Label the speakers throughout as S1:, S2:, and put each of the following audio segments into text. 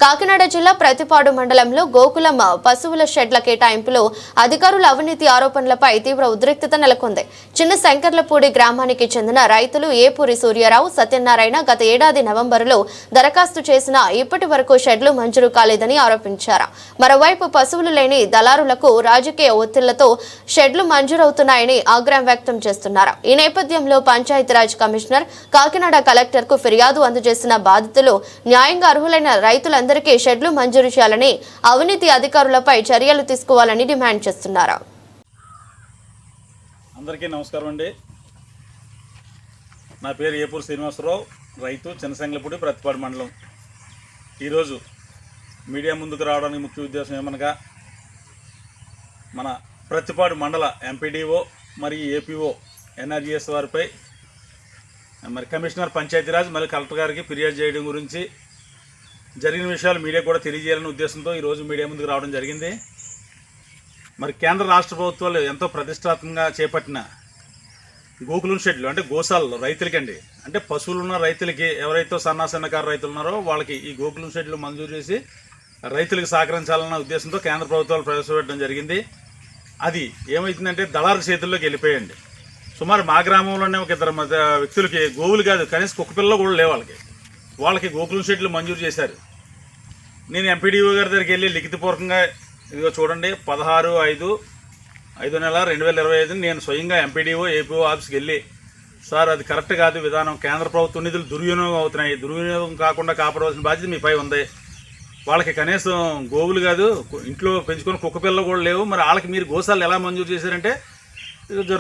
S1: కాకినాడ జిల్లా ప్రతిపాడు మండలంలో గోకులం పశువుల షెడ్ల కేటాయింపులో అధికారుల అవినీతి ఆరోపణలపై తీవ్ర ఉద్రిక్తత నెలకొంది. చిన్న శంకర్లపూడి గ్రామానికి చెందిన రైతులు ఏపూరి సూర్యారావు, సత్యనారాయణ గత ఏడాది నవంబరులో దరఖాస్తు చేసినా ఇప్పటి వరకు షెడ్లు మంజూరు కాలేదని ఆరోపించారు. మరోవైపు పశువులు లేని దళారులకు రాజకీయ ఒత్తిళ్లతో షెడ్లు మంజూరవుతున్నాయని ఆగ్రహం వ్యక్తం చేస్తున్నారు. ఈ నేపథ్యంలో పంచాయతీరాజ్ కమిషనర్, కాకినాడ కలెక్టర్కు ఫిర్యాదు అందజేసిన బాధితులు న్యాయంగా అర్హులైన రైతులందరికీ షెడ్లు మంజూరు చేయాలని, అవినీతి అధికారులపై చర్యలు తీసుకోవాలని డిమాండ్ చేస్తున్నారు.
S2: అందరికీ నమస్కారం అండి. నా పేరు ఏపూరి శ్రీనివాసరావు, రైతు, చిన్నశంకలపూడి, ప్రతిపాడు మండలం. ఈరోజు మీడియా ముందుకు రావడానికి ముఖ్య ఉద్దేశం ఏమనగా, మన ప్రతిపాడు మండల ఎంపీడీఓ మరియు ఏపీఓ ఎన్ఆర్జీఎస్ వారిపై మరి కమిషనర్, పంచాయతీరాజ్ మరియు కలెక్టర్ గారికి ఫిర్యాదు చేయడం గురించి జరిగిన విషయాలు మీడియా కూడా తెలియజేయాలనే ఉద్దేశంతో ఈరోజు మీడియా ముందుకు రావడం జరిగింది. మరి కేంద్ర రాష్ట్ర ప్రభుత్వాలు ఎంతో ప్రతిష్టాత్మకంగా చేపట్టిన గోకులం షెడ్లు అంటే గోశాలలో రైతులకండి, అంటే పశువులు ఉన్న రైతులకి, ఎవరైతే సన్నకారు రైతులు ఉన్నారో వాళ్ళకి ఈ గోకులం షెడ్లు మంజూరు చేసి రైతులకు సహకరించాలన్న ఉద్దేశంతో కేంద్ర ప్రభుత్వాలు ప్రవేశపెట్టడం జరిగింది. అది ఏమవుతుందంటే దళారు చేతుల్లోకి వెళ్ళిపోయండి. సుమారు మా గ్రామంలోనే ఒక ఇద్దరు వ్యక్తులకి గోవులు కాదు, కనీసం కుక్క పిల్లలు కూడా లేవు. వాళ్ళకి గోకులం షెడ్లు మంజూరు చేశారు. నేను ఎంపీడీఓ గారి దగ్గరికి వెళ్ళి లిఖితపూర్వకంగా, ఇదిగో చూడండి, 16/5/2025 నేను స్వయంగా ఎంపీడీఓ ఏపీఓ ఆఫీస్కి వెళ్ళి, సార్ అది కరెక్ట్ కాదు విధానం, కేంద్ర ప్రభుత్వ నిధులు దుర్వినియోగం అవుతున్నాయి, దుర్వినియోగం కాకుండా కాపాడవలసిన బాధ్యత మీపై ఉంది. వాళ్ళకి కనీసం గోవులు కాదు, ఇంట్లో పెంచుకుని కుక్క పిల్లలు కూడా లేవు, మరి వాళ్ళకి మీరు గోశాలను ఎలా మంజూరు చేశారంటే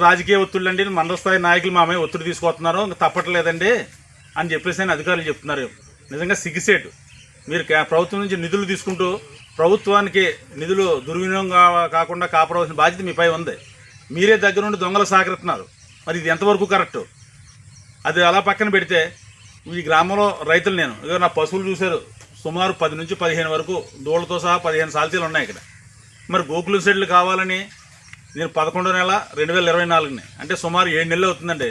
S2: రాజకీయ ఒత్తిళ్ళు అండి, మండల స్థాయి నాయకులు మా మీద ఒత్తిడి తీసుకొస్తున్నారు, ఇంకా తప్పట్లేదండి అని చెప్పేసి అధికారులు చెప్తున్నారు. నిజంగా సిగ్గుసేటు. మీరు ప్రభుత్వం నుంచి నిధులు తీసుకుంటూ ప్రభుత్వానికి నిధులు దుర్వినియోగం కాకుండా కాపాడవలసిన బాధ్యత మీపై ఉంది. మీరే దగ్గర నుండి దొంగలు సహకరిస్తున్నారు. మరి ఇది ఎంతవరకు కరెక్టు? అది అలా పక్కన పెడితే, ఈ గ్రామంలో రైతులు, నేను ఇక నా పశువులు చూశారు, సుమారు 10 నుంచి 15 వరకు దూడలతో సహా 15 సాల్తీలు ఉన్నాయి ఇక్కడ. మరి గోకులం షెడ్లు కావాలని నేను 11వ నెల 2024 అంటే సుమారు 7 నెలలు అవుతుందండి.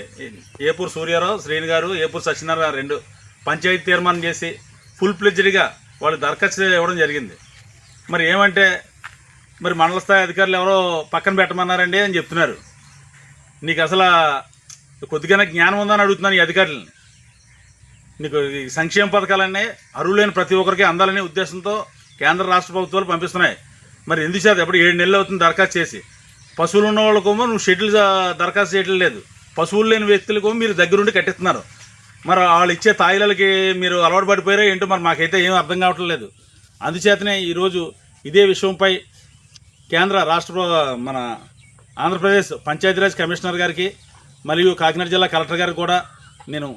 S2: ఏపూరు సూర్యారావు, శ్రీని గారు, ఏపూరు సత్యనారాయణ 2 పంచాయతీ తీర్మానం చేసి ఫుల్ ప్లెడ్జ్డ్గా వాళ్ళు దరఖాస్తు ఇవ్వడం జరిగింది. మరి ఏమంటే, మరి మండల స్థాయి అధికారులు ఎవరో పక్కన పెట్టమన్నారండి అని చెప్తున్నారు. నీకు అసలు కొద్దిగానే జ్ఞానం ఉందని అడుగుతున్నాను ఈ అధికారులని. నీకు సంక్షేమ పథకాలన్నీ అర్హులైన ప్రతి ఒక్కరికి అందాలనే ఉద్దేశంతో కేంద్ర రాష్ట్ర ప్రభుత్వాలు పంపిస్తున్నాయి. మరి ఎందుకు చేత ఎప్పుడు 7 నెలలు అవుతుంది దరఖాస్తు చేసి? పశువులు ఉన్న వాళ్ళకేమో నువ్వు షెడ్యూల్ దరఖాస్తు చేయడం లేదు, పశువులు లేని వ్యక్తులకేమో మీరు దగ్గరుండి కట్టిస్తున్నారు. మరి వాళ్ళు ఇచ్చే తాయిలకి మీరు అలవాటు పడిపోయారో ఏంటో మరి మాకైతే ఏం అర్థం కావట్లేదు. అందుచేతనే ఈరోజు ఇదే విషయంపై కేంద్ర రాష్ట్ర మన ఆంధ్రప్రదేశ్ పంచాయతీరాజ్ కమిషనర్ గారికి మరియు కాకినాడ జిల్లా కలెక్టర్ గారికి కూడా నేను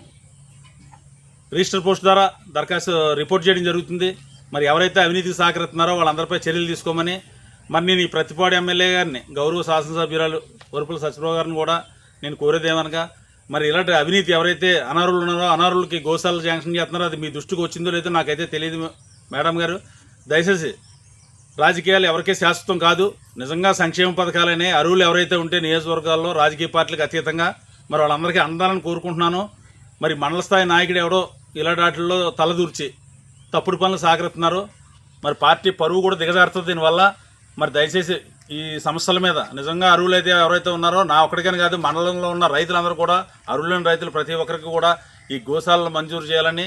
S2: రిజిస్టర్ పోస్ట్ ద్వారా దరఖాస్తు రిపోర్ట్ చేయడం జరుగుతుంది. మరి ఎవరైతే అవినీతికి సహకరిస్తున్నారో వాళ్ళందరిపై చర్యలు తీసుకోమని, మరి నేను ఈ ప్రతిపాడు ఎమ్మెల్యే గారిని, గౌరవ శాసనసభ్యురాలు వరుపుల సత్యప్రభ గారిని కూడా నేను కోరేదేమనగా, మరి ఇలాంటి అవినీతి ఎవరైతే అనర్హులు ఉన్నారో, అనర్హులకి గోశాలలు శాంక్షన్ చేస్తున్నారో అది మీ దృష్టికి వచ్చిందో లేదో నాకైతే తెలియదు మేడం గారు. దయచేసి రాజకీయాలు ఎవరికీ శాశ్వతం కాదు. నిజంగా సంక్షేమ పథకాలనే అర్హులు ఎవరైతే ఉంటే నియోజకవర్గాల్లో రాజకీయ పార్టీలకు అతీతంగా మరి వాళ్ళందరికీ అందాలని కోరుకుంటున్నాను. మరి మండల స్థాయి నాయకుడు ఎవడో ఇలాంటి వాటిల్లో తలదూర్చి తప్పుడు పనులు సహకరిస్తున్నారు. మరి పార్టీ పరువు కూడా దిగజారుతుంది దీనివల్ల. మరి దయచేసి ఈ సమస్యల మీద నిజంగా అర్హులైతే ఎవరైతే ఉన్నారో, నా ఒక్కడికని కాదు, మండలంలో ఉన్న రైతులందరూ కూడా, అర్హులైన రైతులు ప్రతి ఒక్కరికి కూడా ఈ గోశాలను మంజూరు చేయాలని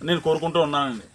S2: నేను కోరుకుంటూ ఉన్నానండి.